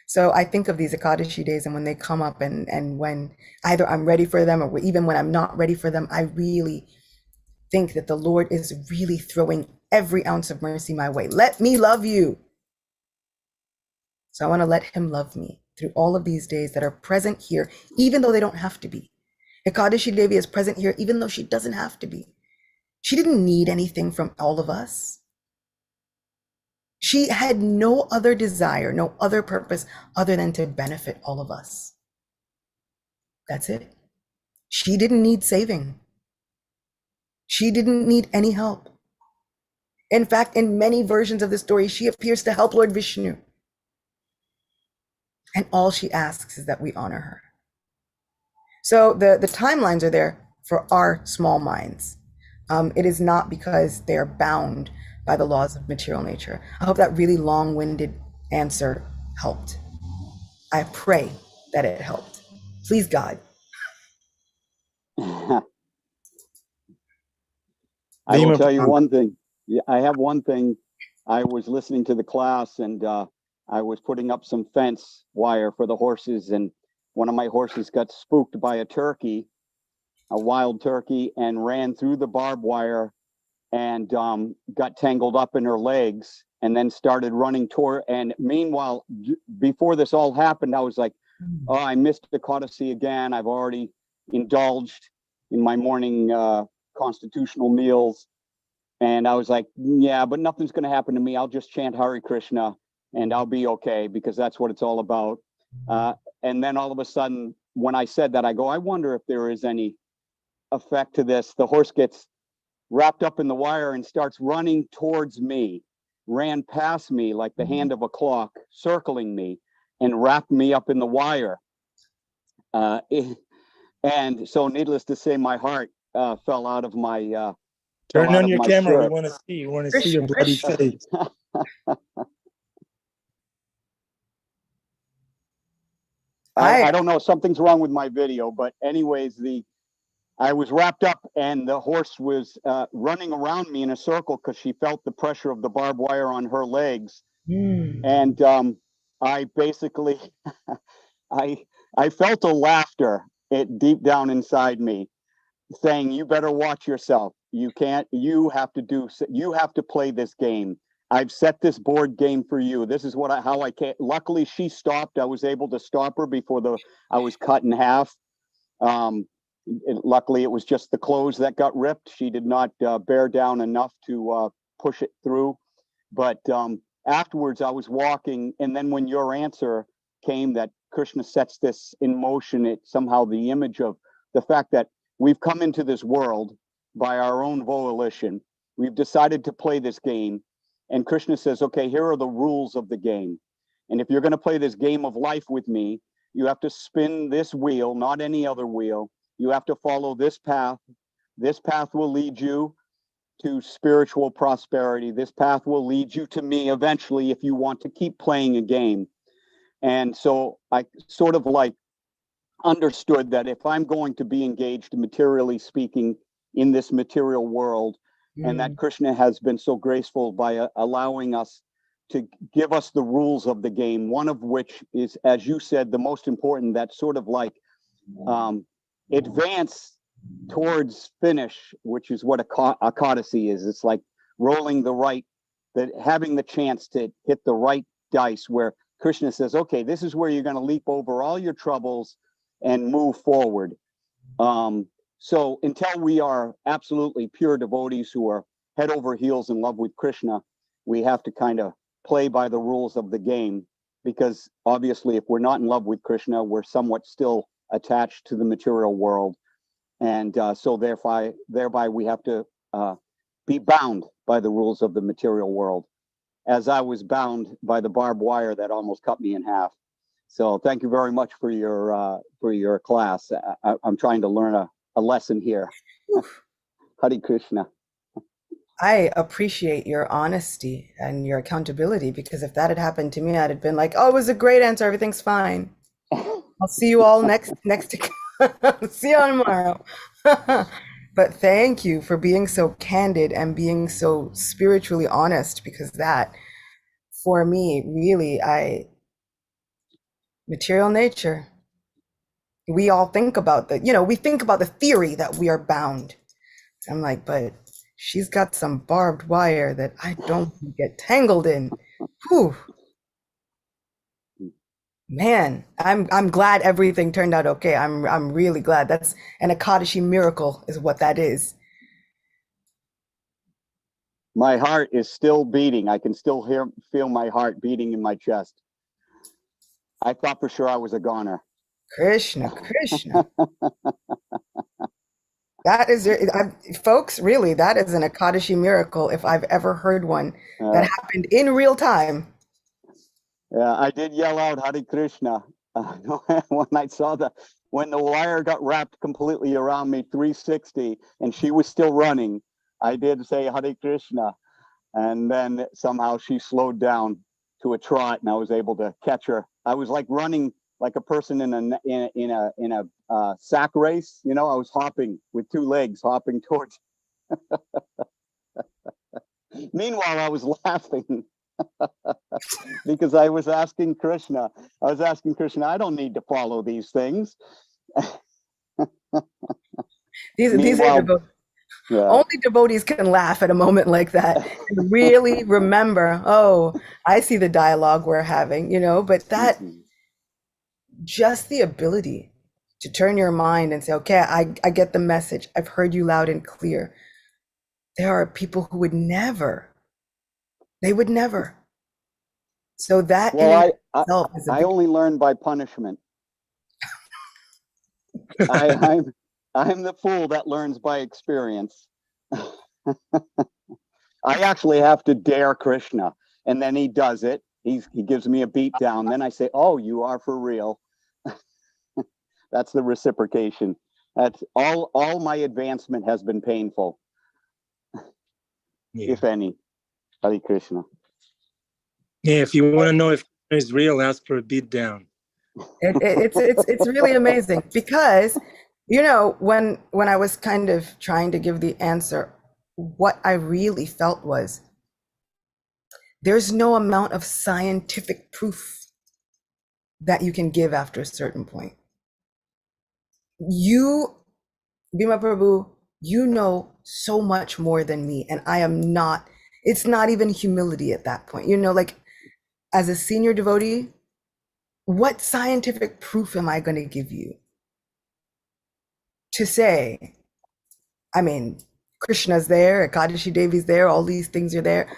So I think of these Ekadashi days, and when they come up and when either I'm ready for them or even when I'm not ready for them, I really think that the Lord is really throwing every ounce of mercy my way. Let me love you. So I want to let him love me through all of these days that are present here, even though they don't have to be. Ekadashi Devi is present here, even though she doesn't have to be. She didn't need anything from all of us. She had no other desire, no other purpose other than to benefit all of us. That's it. She didn't need saving. She didn't need any help. In fact, in many versions of the story, she appears to help Lord Vishnu. And all she asks is that we honor her. So the timelines are there for our small minds. It is not because they are bound by the laws of material nature. I hope that really long-winded answer helped. I pray that it helped. Please, God. I will tell you one thing. Yeah, I have one thing. I was listening to the class, and I was putting up some fence wire for the horses, and one of my horses got spooked by a turkey, a wild turkey, and ran through the barbed wire and got tangled up in her legs, and then started running toward. And meanwhile, before this all happened, I was like, oh, I missed the ekadashi again. I've already indulged in my morning constitutional meals. And I was like, yeah, but nothing's going to happen to me. I'll just chant Hare Krishna and I'll be okay, because that's what it's all about. And then all of a sudden, when I said that, I go, I wonder if there is any effect to this. The horse gets wrapped up in the wire and starts running towards me, ran past me like the hand of a clock, circling me, and wrapped me up in the wire. And so, needless to say, my heart fell out of my Turn on your camera. shirt. We want to see. We want to see your bloody face. I don't know. Something's wrong with my video, but anyways, I was wrapped up, and the horse was running around me in a circle because she felt the pressure of the barbed wire on her legs. And I basically, I felt a laughter deep down inside me, saying, "You better watch yourself. You have to play this game. I've set this board game for you. This is how I can." Luckily, she stopped. I was able to stop her before I was cut in half. Luckily, it was just the clothes that got ripped. She did not bear down enough to push it through. But afterwards, I was walking, and then when your answer came that Krishna sets this in motion, it somehow the image of the fact that we've come into this world by our own volition. We've decided to play this game. And Krishna says, okay, here are the rules of the game. And if you're going to play this game of life with me, you have to spin this wheel, not any other wheel. You have to follow this path. This path will lead you to spiritual prosperity. This path will lead you to me eventually if you want to keep playing a game. And so I sort of like understood that if I'm going to be engaged, materially speaking, in this material world, and that Krishna has been so graceful by allowing us to give us the rules of the game, one of which is, as you said, the most important, that sort of like advance towards finish, which is what a ekadashi is. It's like rolling having the chance to hit the right dice, where Krishna says, okay, this is where you're going to leap over all your troubles and move forward. So until we are absolutely pure devotees who are head over heels in love with Krishna, we have to kind of play by the rules of the game, because obviously if we're not in love with Krishna, we're somewhat still attached to the material world. And so thereby we have to be bound by the rules of the material world, as I was bound by the barbed wire that almost cut me in half. So thank you very much for your class. I'm trying to learn a lesson here. Hare Krishna. I appreciate your honesty and your accountability, because if that had happened to me, I'd have been like, oh, it was a great answer. Everything's fine. I'll see you all next see you on tomorrow. But thank you for being so candid and being so spiritually honest, because that, for me, really, material nature. We all think about we think about the theory that we are bound. I'm like, but she's got some barbed wire that I don't get tangled in. Whew. Man, I'm glad everything turned out okay. I'm really glad. That's an ekadashi miracle is what that is. My heart is still beating. I can still feel my heart beating in my chest. I thought for sure I was a goner. Krishna. That is, folks, really, that is an ekadashi miracle if I've ever heard one that happened in real time. Yeah, I did yell out Hare Krishna when I saw when the wire got wrapped completely around me 360 and she was still running. I did say Hare Krishna, and then somehow she slowed down to a trot and I was able to catch her. I was like running like a person in a sack race. You know, I was hopping with two legs, hopping towards. Meanwhile, I was laughing because I was asking Krishna, I don't need to follow these things. These are only devotees can laugh at a moment like that and really remember, oh, I see the dialogue we're having, you know, but that just the ability to turn your mind and say, okay, I get the message. I've heard you loud and clear. There are people who would never. So that I only learn by punishment. I'm the fool that learns by experience. I actually have to dare Krishna, and then he does it. He gives me a beat down. Then I say, "Oh, you are for real." That's the reciprocation. That's all. All my advancement has been painful, if any. Hare Krishna. Yeah, if you want to know if it's real, ask for a beat down. It's really amazing because, you know, when I was kind of trying to give the answer, what I really felt was there's no amount of scientific proof that you can give after a certain point. You, Bhima Prabhu, you know so much more than me, and I am not. It's not even humility at that point. You know, like as a senior devotee, what scientific proof am I going to give you to say, I mean, Krishna's there, Ekadashi Devi's there, all these things are there.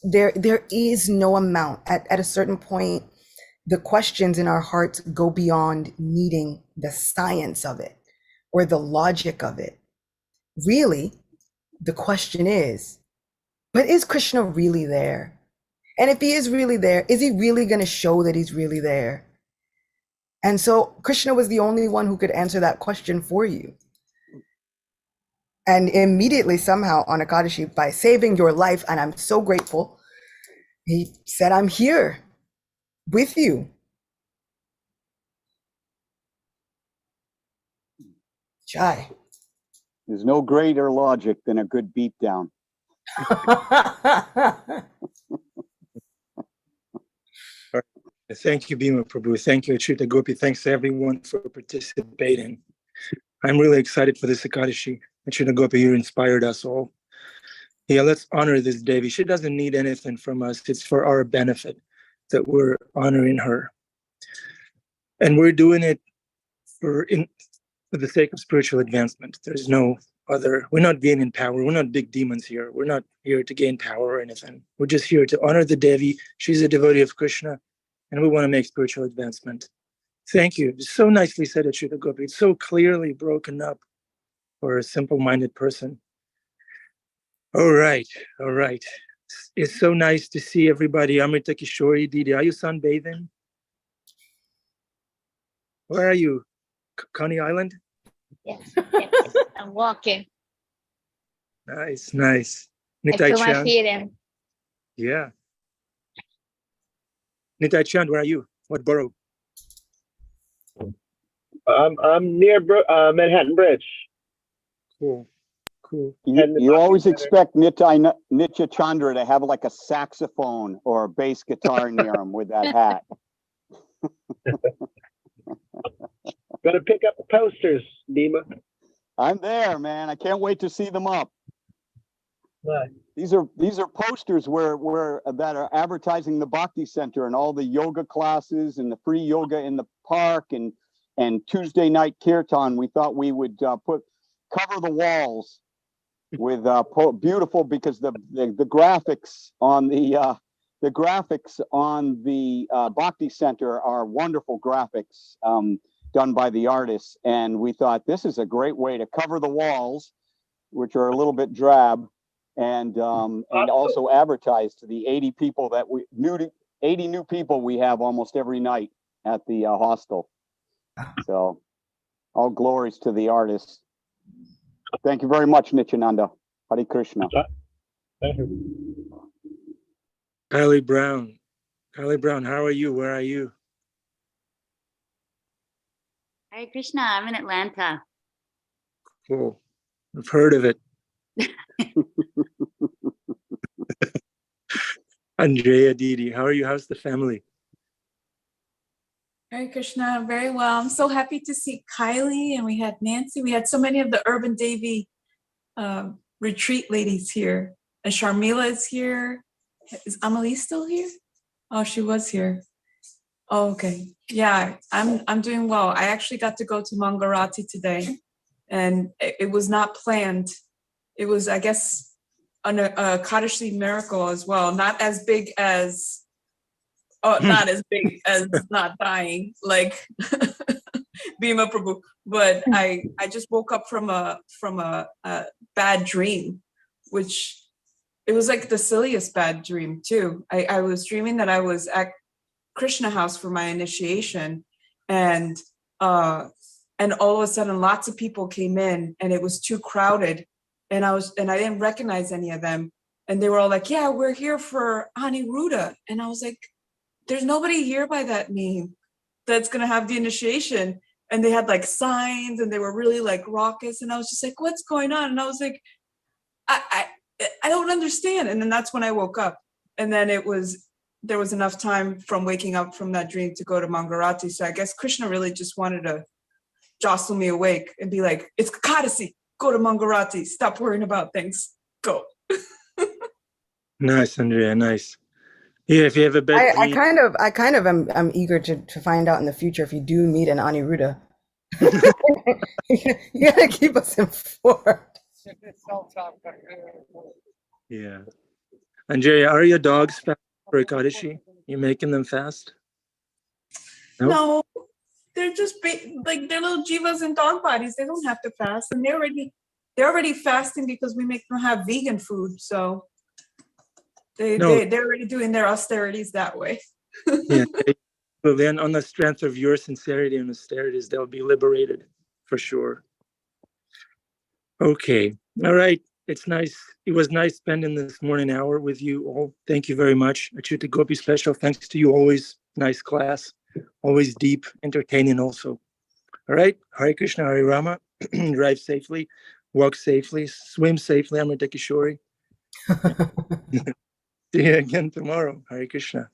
There is no amount. At a certain point, the questions in our hearts go beyond needing the science of it or the logic of it. Really, the question is, but is Krishna really there? And if he is really there, is he really going to show that he's really there? And so Krishna was the only one who could answer that question for you. And immediately, somehow, on Ekadashi, by saving your life, and I'm so grateful, he said, I'm here with you. Jai. There's no greater logic than a good beatdown. Thank you, Bhima Prabhu. Thank you, Acyuta Gopi. Thanks to everyone for participating. I'm really excited for this Ekadashi. Acyuta Gopi, you inspired us all. Yeah, let's honor this Devi. She doesn't need anything from us. It's for our benefit that we're honoring her. And we're doing it for the sake of spiritual advancement. There's no other, we're not gaining power. We're not big demons here. We're not here to gain power or anything. We're just here to honor the Devi. She's a devotee of Krishna, and we want to make spiritual advancement. Thank you. It's so nicely said, Acyuta Gopi. It's so clearly broken up for a simple-minded person. All right. It's so nice to see everybody. Amrita Kishori, Didi, are you sunbathing? Where are you? Coney Island? Yes. I'm walking. Nice. I feel my feet in. Yeah. Nitai Chand, where are you? What borough? I'm near Manhattan Bridge. Cool. You always expect Nitya Chandra to have like a saxophone or a bass guitar near him with that hat. Gonna pick up the posters, Dima. I'm there, man. I can't wait to see them up. Right. These are posters where that are advertising the Bhakti Center and all the yoga classes and the free yoga in the park and Tuesday night kirtan. We thought we would cover the walls with beautiful, because the graphics on the Bhakti Center are wonderful graphics. done by the artists. And we thought this is a great way to cover the walls, which are a little bit drab, and also advertise to the 80 people that 80 new people we have almost every night at the hostel. So all glories to the artists. Thank you very much, Nityananda. Hare Krishna. Thank you. Kylie Brown. Kylie Brown, how are you? Where are you? Hare Krishna, I'm in Atlanta. Cool. I've heard of it. Andrea, Didi, how are you? How's the family? Hare Krishna, very well. I'm so happy to see Kylie, and we had Nancy. We had so many of the Urban Devi retreat ladies here. And Sharmila is here. Is Amelie still here? Oh, she was here. Oh, okay. Yeah, I'm doing well. I actually got to go to Mangarati today, and it was not planned. It was, I guess, a Ekadashi miracle as well. Not as big as, not as big as not dying like Bhima Prabhu, but I just woke up from a bad dream, which it was like the silliest bad dream too. I was dreaming that I was at Krishna house for my initiation, and all of a sudden lots of people came in and it was too crowded, and I didn't recognize any of them, and they were all like, yeah, we're here for Aniruddha, and I was like, there's nobody here by that name that's gonna have the initiation. And they had like signs and they were really like raucous, and I was just like, what's going on? And I was like, I don't understand. And then that's when I woke up, and then there was enough time from waking up from that dream to go to Mangarati. So I guess Krishna really just wanted to jostle me awake and be like, it's Ekadashi, go to Mangarati, stop worrying about things, go. Nice, Andrea, nice. Yeah, if you have a bad I dream. kind of am eager to find out in the future if you do meet an Aniruddha. You gotta keep us informed. Yeah. Andrea, are your dogs fast for Ekadashi? You making them fast? Nope. No, they're just like they're little jivas and dog bodies. They don't have to fast, and they're already fasting because we make them have vegan food. So they're already doing their austerities that way. Yeah. So then, on the strength of your sincerity and austerities, they'll be liberated for sure. Okay. All right. It's nice. It was nice spending this morning hour with you all. Thank you very much. Acyuta Gopi special thanks to you. Always nice class. Always deep, entertaining also. All right. Hare Krishna, Hare Rama. Drive safely, walk safely, swim safely. Amrita Kishori. See you again tomorrow. Hare Krishna.